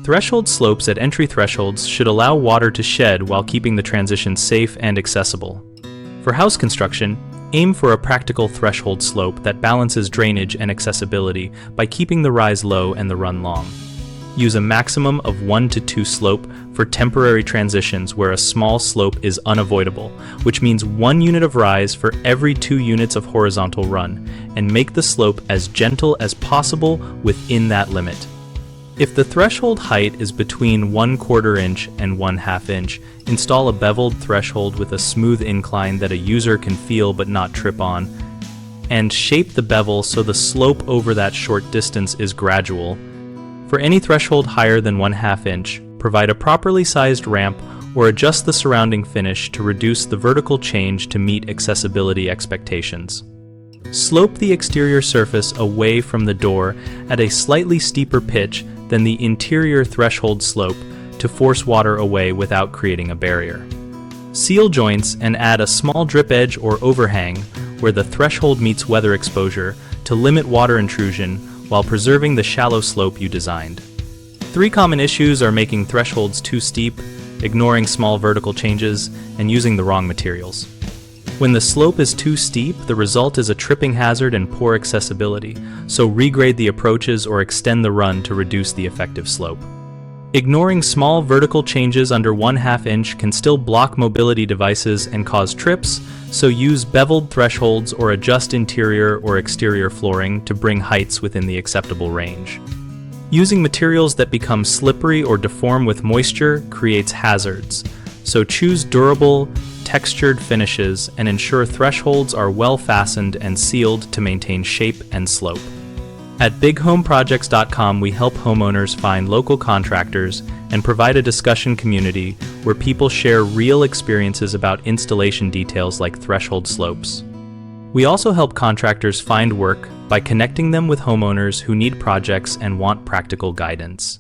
Threshold slopes at entry thresholds should allow water to shed while keeping the transition safe and accessible. For house construction, aim for a practical threshold slope that balances drainage and accessibility by keeping the rise low and the run long. Use a maximum of 1 to 2 slope for temporary transitions where a small slope is unavoidable, which means 1 unit of rise for every 2 units of horizontal run, and make the slope as gentle as possible within that limit. If the threshold height is between 1/4 inch and 1/2 inch, install a beveled threshold with a smooth incline that a user can feel but not trip on, and shape the bevel so the slope over that short distance is gradual. For any threshold higher than 1/2 inch, provide a properly sized ramp or adjust the surrounding finish to reduce the vertical change to meet accessibility expectations. Slope the exterior surface away from the door at a slightly steeper pitch than the interior threshold slope to force water away without creating a barrier. Seal joints and add a small drip edge or overhang where the threshold meets weather exposure to limit water intrusion while preserving the shallow slope you designed. 3 common issues are making thresholds too steep, ignoring small vertical changes, and using the wrong materials. When the slope is too steep, the result is a tripping hazard and poor accessibility, so regrade the approaches or extend the run to reduce the effective slope. Ignoring small vertical changes under 1/2 inch can still block mobility devices and cause trips, so use beveled thresholds or adjust interior or exterior flooring to bring heights within the acceptable range. Using materials that become slippery or deform with moisture creates hazards, so choose durable, textured finishes and ensure thresholds are well fastened and sealed to maintain shape and slope. At bighomeprojects.com, we help homeowners find local contractors and provide a discussion community where people share real experiences about installation details like threshold slopes. We also help contractors find work by connecting them with homeowners who need projects and want practical guidance.